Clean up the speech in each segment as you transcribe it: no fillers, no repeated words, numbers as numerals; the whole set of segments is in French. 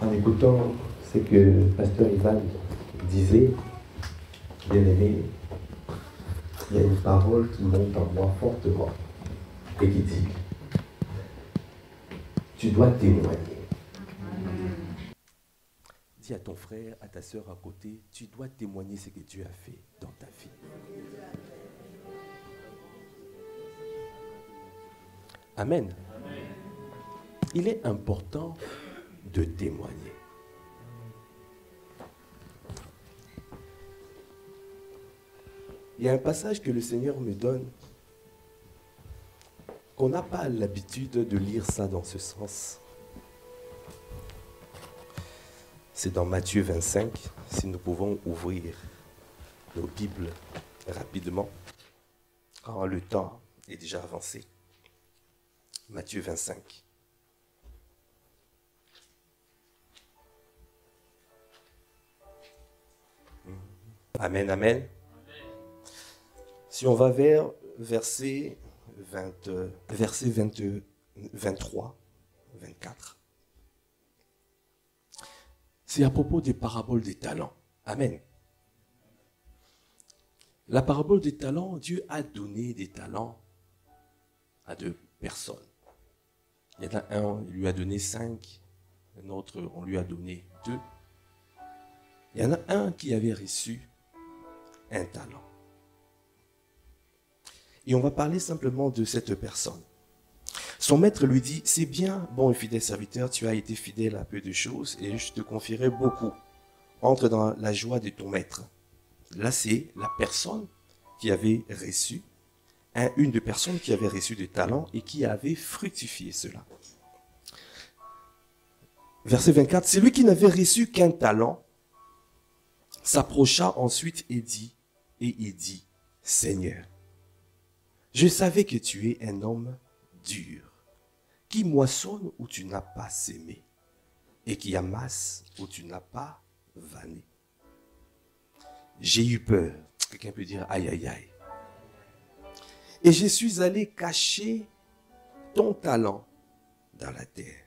En écoutant ce que Pasteur Ivan disait, bien aimé, il y a une parole qui monte en moi fortement et qui dit, tu dois témoigner. Dis à ton frère, à ta soeur à côté, tu dois témoigner ce que Dieu a fait dans ta vie. Amen. Il est important de témoigner. Il y a un passage que le Seigneur me donne, qu'on n'a pas l'habitude de lire ça dans ce sens. C'est dans Matthieu 25, si nous pouvons ouvrir nos Bibles rapidement, quand le temps est déjà avancé. Matthieu 25. Amen, amen. Si on va vers verset 23, 24. C'est à propos des paraboles des talents. Amen. La parabole des talents, Dieu a donné des talents à deux personnes. Il y en a un, il lui a donné 5, un autre, on lui a donné 2. Il y en a un qui avait reçu un talent. Et on va parler simplement de cette personne. Son maître lui dit, c'est bien, bon et fidèle serviteur, tu as été fidèle à peu de choses et je te confierai beaucoup. Entre dans la joie de ton maître. Là, c'est la personne qui avait reçu, une des personnes qui avait reçu des talents et qui avait fructifié cela. Verset 24, celui qui n'avait reçu qu'un talent s'approcha ensuite et il dit, Seigneur, je savais que tu es un homme dur, qui moissonne où tu n'as pas sémé, et qui amasse où tu n'as pas vanné. J'ai eu peur. Quelqu'un peut dire aïe aïe aïe. Et je suis allé cacher ton talent dans la terre.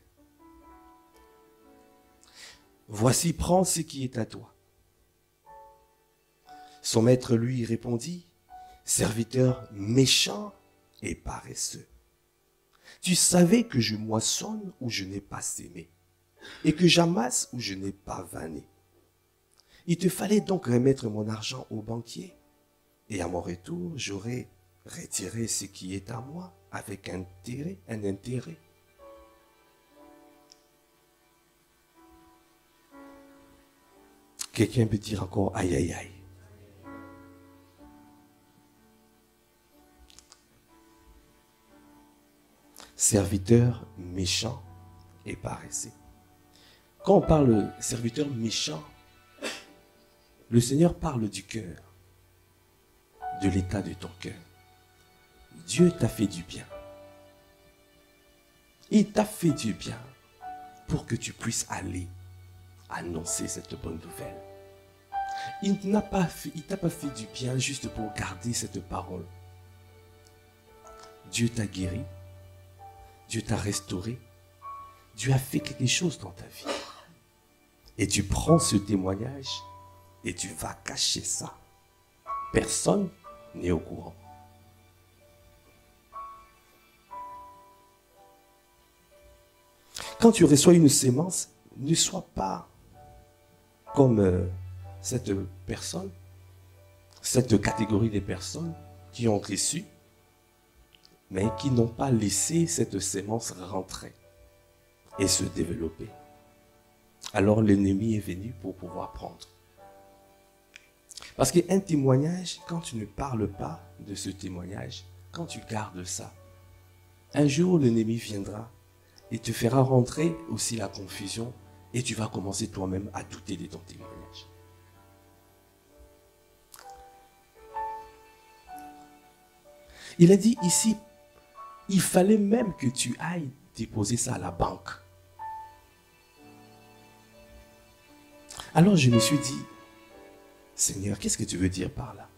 Voici, prends ce qui est à toi. Son maître lui répondit, serviteur méchant et paresseux. Tu savais que je moissonne où je n'ai pas sémé, et que j'amasse où je n'ai pas vanné. Il te fallait donc remettre mon argent au banquier, et à mon retour, j'aurais retiré ce qui est à moi avec un intérêt. Quelqu'un peut dire encore aïe aïe aïe. Serviteur méchant et paresseux. Quand on parle de serviteur méchant, le Seigneur parle du cœur, de l'état de ton cœur. Dieu t'a fait du bien. Il t'a fait du bien pour que tu puisses aller annoncer cette bonne nouvelle. Il t'a pas fait du bien juste pour garder cette parole. Dieu t'a guéri. Dieu t'a restauré. Dieu a fait quelque chose dans ta vie. Et tu prends ce témoignage et tu vas cacher ça. Personne n'est au courant. Quand tu reçois une sémence, ne sois pas comme cette personne, cette catégorie de personnes qui ont reçu, mais qui n'ont pas laissé cette sémence rentrer et se développer. Alors l'ennemi est venu pour pouvoir prendre. Parce qu'un témoignage, quand tu ne parles pas de ce témoignage, quand tu gardes ça, un jour l'ennemi viendra et te fera rentrer aussi la confusion et tu vas commencer toi-même à douter de ton témoignage. Il a dit ici, il fallait même que tu ailles déposer ça à la banque. Alors je me suis dit, Seigneur, qu'est-ce que tu veux dire par là?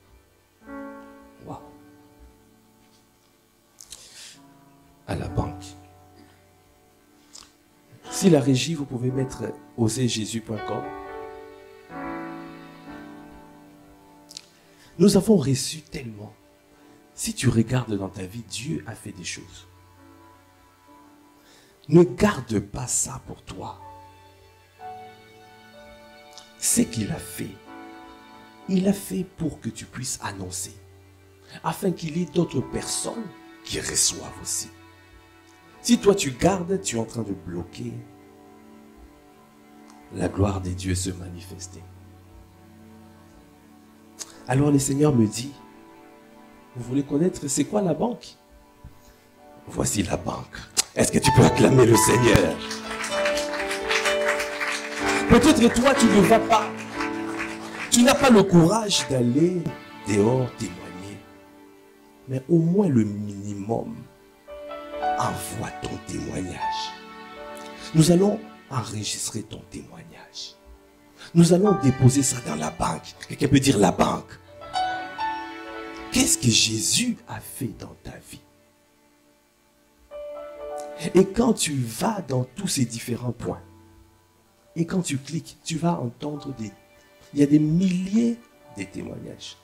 Wow. À la banque. Si la régie, vous pouvez mettre oserjésus.com. Nous avons reçu tellement. Si tu regardes dans ta vie, Dieu a fait des choses. Ne garde pas ça pour toi. Ce qu'il a fait, il a fait pour que tu puisses annoncer, afin qu'il y ait d'autres personnes qui reçoivent aussi. Si toi tu gardes, tu es en train de bloquer la gloire de Dieu se manifester. Alors le Seigneur me dit, vous voulez connaître c'est quoi la banque? Voici la banque. Est-ce que tu peux acclamer le Seigneur? Peut-être toi tu ne vas pas. Tu n'as pas le courage d'aller dehors témoigner. Mais au moins le minimum, envoie ton témoignage. Nous allons enregistrer ton témoignage. Nous allons déposer ça dans la banque. Quelqu'un peut dire la banque. Qu'est-ce que Jésus a fait dans ta vie? Et quand tu vas dans tous ces différents points, et quand tu cliques, tu vas entendre il y a des milliers de témoignages.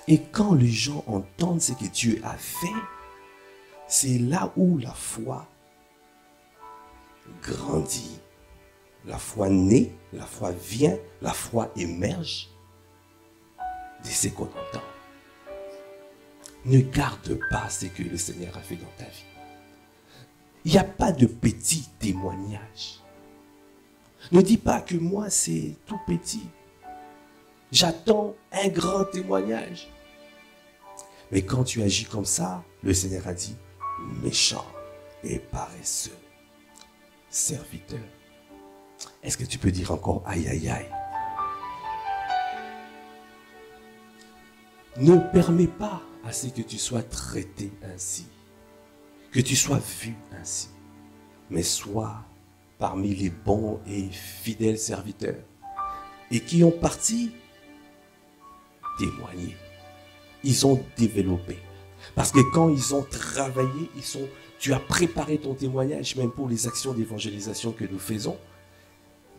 Et quand les gens entendent ce que Dieu a fait, c'est là où la foi grandit. La foi naît, la foi vient, la foi émerge de ce qu'on entend. Ne garde pas ce que le Seigneur a fait dans ta vie. Il n'y a pas de petits témoignages. Ne dis pas que moi c'est tout petit. J'attends un grand témoignage. Mais quand tu agis comme ça, le Seigneur a dit, méchant et paresseux, serviteur. Est-ce que tu peux dire encore aïe aïe aïe? Ne permets pas à ce que tu sois traité ainsi, que tu sois vu ainsi, mais sois parmi les bons et fidèles serviteurs et qui ont parti témoigner. Ils ont développé. Parce que quand ils ont travaillé, tu as préparé ton témoignage, même pour les actions d'évangélisation que nous faisons,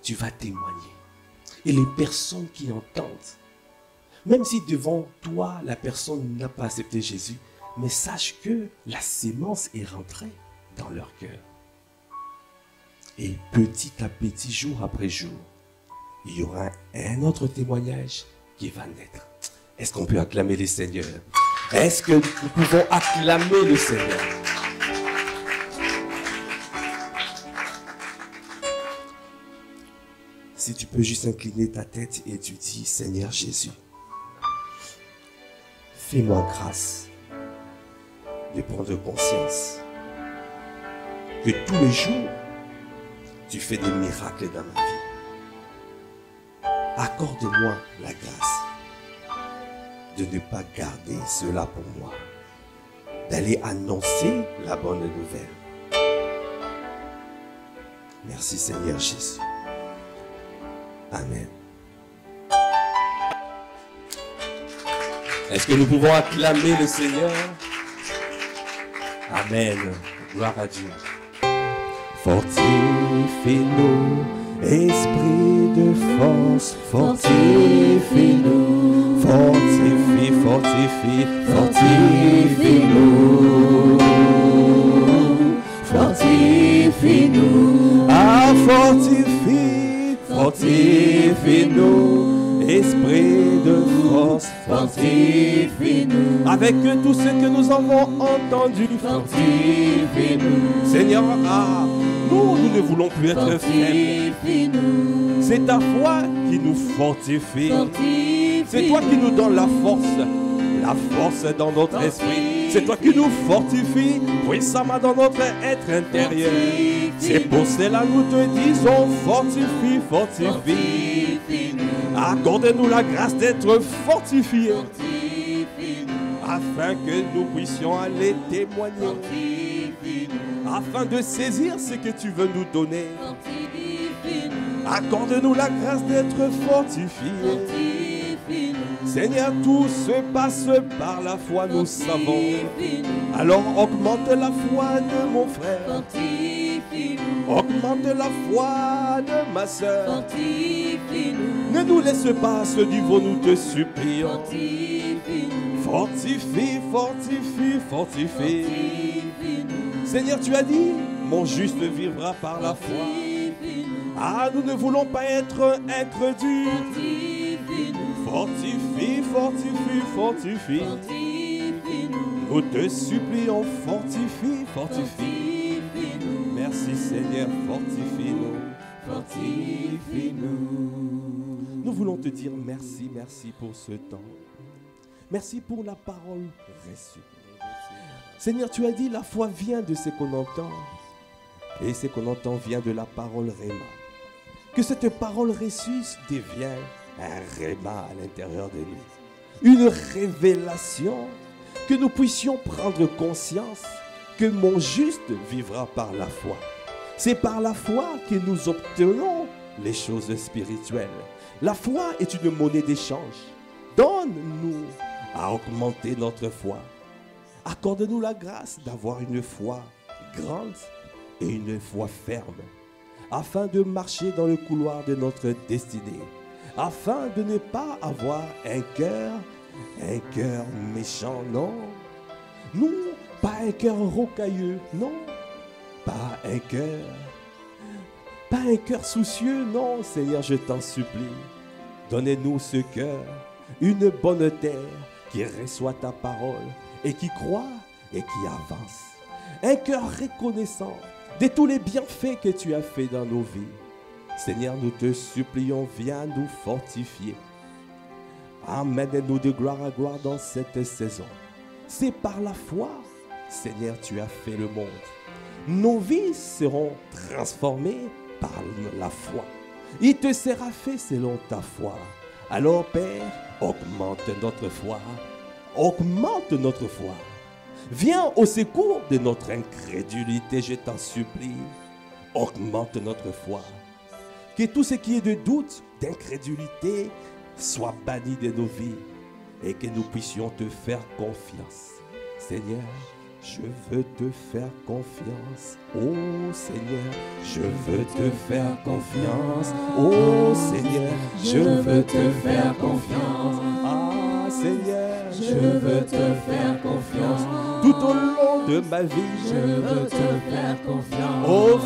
tu vas témoigner. Et les personnes qui entendent, même si devant toi, la personne n'a pas accepté Jésus, mais sache que la sémence est rentrée dans leur cœur. Et petit à petit, jour après jour, il y aura un autre témoignage qui va naître. Est-ce qu'on peut acclamer le Seigneur? Est-ce que nous pouvons acclamer le Seigneur? Si tu peux juste incliner ta tête et tu dis, Seigneur Jésus, fais-moi grâce de prendre conscience que tous les jours, tu fais des miracles dans ma vie. Accorde-moi la grâce de ne pas garder cela pour moi, d'aller annoncer la bonne nouvelle. Merci Seigneur Jésus. Amen. Est-ce que nous pouvons acclamer le Seigneur? Amen. Gloire à Dieu. Fortifie-nous, esprit de force, fortifie-nous, fortifie, fortifie, fortifie-nous, fortifie-nous, ah fortifie, fortifie-nous, esprit de force, fortifie-nous, avec tout ce que nous avons entendu, fortifie-nous, Seigneur, ah, nous ne voulons plus être faibles. C'est ta foi qui nous fortifie. C'est toi qui nous donnes la force dans notre esprit. C'est toi qui nous fortifie puissamment dans notre être intérieur. C'est pour cela nous te disons fortifie, fortifie. Accorde-nous la grâce d'être fortifiés afin que nous puissions aller témoigner, afin de saisir ce que tu veux nous donner. Accorde-nous la grâce d'être fortifiés. Seigneur, tout se passe par la foi, nous savons. Alors augmente la foi de mon frère. Augmente la foi de ma soeur. Ne nous laisse pas ce niveau, nous te supplions. Fortifie, fortifie, fortifie. Seigneur, tu as dit, mon juste vivra par la foi. Ah, nous ne voulons pas être incrédules. Fortifie, fortifie, fortifie. Nous te supplions, fortifie, fortifie. Merci Seigneur, fortifie-nous, fortifie-nous. Nous voulons te dire merci, merci pour ce temps. Merci pour la parole reçue. Seigneur, tu as dit la foi vient de ce qu'on entend. Et ce qu'on entend vient de la parole Réma. Que cette parole reçue devienne un Réma à l'intérieur de nous. Une révélation, que nous puissions prendre conscience que mon juste vivra par la foi. C'est par la foi que nous obtenons les choses spirituelles. La foi est une monnaie d'échange. Donne-nous à augmenter notre foi. Accorde-nous la grâce d'avoir une foi grande et une foi ferme, afin de marcher dans le couloir de notre destinée, afin de ne pas avoir un cœur méchant, non. Non, pas un cœur rocailleux, non. Pas un cœur soucieux, non. Seigneur, je t'en supplie. Donnez-nous ce cœur, une bonne terre qui reçoit ta parole et qui croit et qui avance. Un cœur reconnaissant de tous les bienfaits que tu as fait dans nos vies. Seigneur, nous te supplions, viens nous fortifier. Amène-nous de gloire à gloire dans cette saison. C'est par la foi, Seigneur, tu as fait le monde. Nos vies seront transformées par la foi. Il te sera fait selon ta foi. Alors, Père, augmente notre foi. Augmente notre foi. Viens au secours de notre incrédulité, je t'en supplie. Augmente notre foi. Que tout ce qui est de doute, d'incrédulité, soit banni de nos vies et que nous puissions te faire confiance. Seigneur, je veux te faire confiance. Oh Seigneur, je veux te faire confiance. Oh Seigneur, je veux te faire confiance. Ah Seigneur, je veux te faire confiance. Tout au long de ma vie, je veux te faire confiance. Oh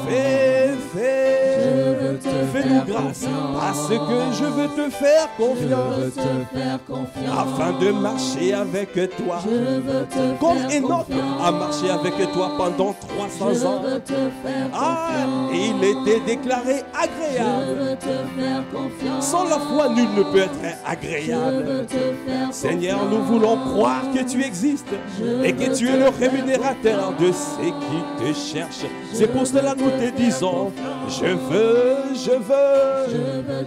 fais-nous grâce, parce que je veux te faire confiance. Afin de marcher avec toi. Comme Enoch a marché avec toi pendant 300 ans. Ah, il était déclaré agréable. Sans la foi, nul ne peut être agréable. Seigneur, nous voulons croire que tu existes et que tu es le rémunérateur de ceux qui te cherchent. C'est pour cela que nous te disons, je veux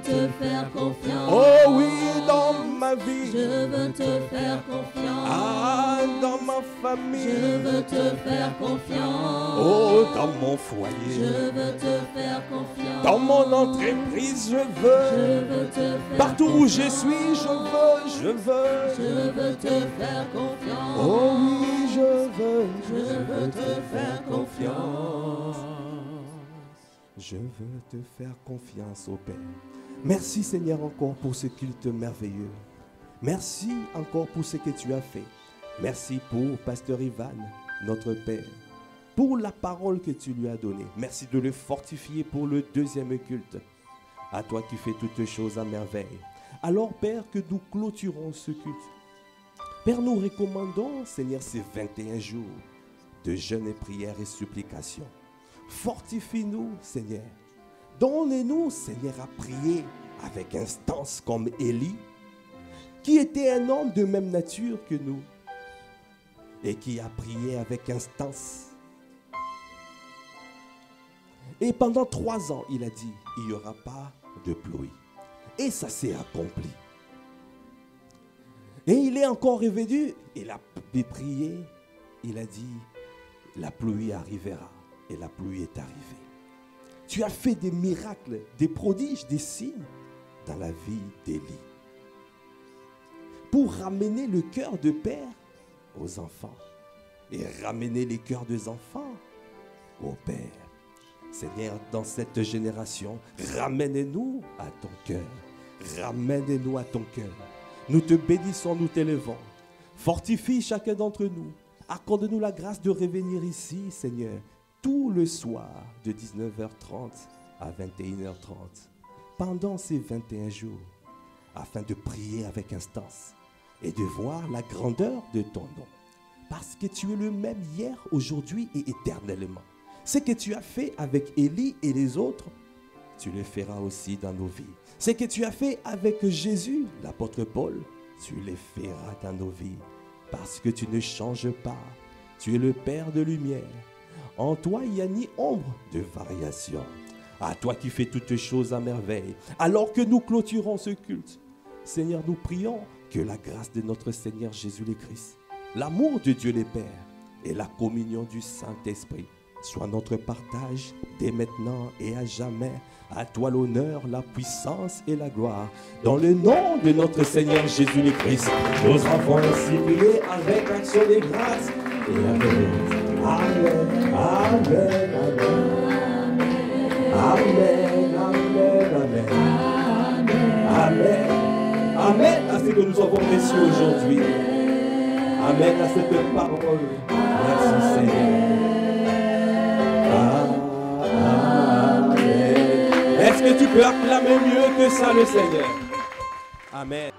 te faire confiance. Oh oui, dans ma vie, je veux te faire confiance. Ah, dans ma famille, je veux te faire confiance. Oh, dans mon foyer, je veux te faire confiance. Dans mon entreprise, je veux te faire partout où je suis, je veux te faire confiance. Oh oui, je veux te faire confiance. Je veux te faire confiance, ô Père. Merci Seigneur encore pour ce culte merveilleux. Merci encore pour ce que tu as fait. Merci pour Pasteur Ivan, notre Père, pour la parole que tu lui as donnée. Merci de le fortifier pour le deuxième culte. À toi qui fais toutes choses à merveille. Alors Père, que nous clôturons ce culte. Père, nous recommandons, Seigneur, ces 21 jours de jeûne et prière et supplication. Fortifie-nous, Seigneur. Donne-nous, Seigneur, à prier avec instance comme Élie, qui était un homme de même nature que nous et qui a prié avec instance. Et pendant 3 ans, il a dit, il n'y aura pas de pluie. Et ça s'est accompli. Et il est encore revenu, il a prié, il a dit, la pluie arrivera. Et la pluie est arrivée. Tu as fait des miracles, des prodiges, des signes dans la vie d'Élie. pour ramener le cœur de père aux enfants et ramener les cœurs des enfants au Père. Seigneur, dans cette génération, ramène-nous à ton cœur. Ramène-nous à ton cœur. Nous te bénissons, nous t'élevons. Fortifie chacun d'entre nous. Accorde-nous la grâce de revenir ici, Seigneur, tout le soir de 19h30 à 21h30, pendant ces 21 jours, afin de prier avec instance et de voir la grandeur de ton nom. Parce que tu es le même hier, aujourd'hui et éternellement. Ce que tu as fait avec Élie et les autres, tu le feras aussi dans nos vies. Ce que tu as fait avec Jésus, l'apôtre Paul, tu le feras dans nos vies. Parce que tu ne changes pas. Tu es le Père de lumière. En toi, il n'y a ni ombre de variation. À toi qui fais toutes choses à merveille. Alors que nous clôturons ce culte, Seigneur, nous prions que la grâce de notre Seigneur Jésus le Christ, l'amour de Dieu le Père et la communion du Saint-Esprit soit notre partage dès maintenant et à jamais. À toi l'honneur, la puissance et la gloire. Dans le nom de notre Seigneur Jésus le Christ, nous avons ainsi prié avec action de grâce. Et Amen. Amen. Amen. Amen. Amen. Amen. Amen. Amen à ce que nous avons reçu aujourd'hui. Amen à cette parole. Merci Seigneur. Amen. Est-ce que tu peux acclamer mieux que ça le Seigneur? Amen.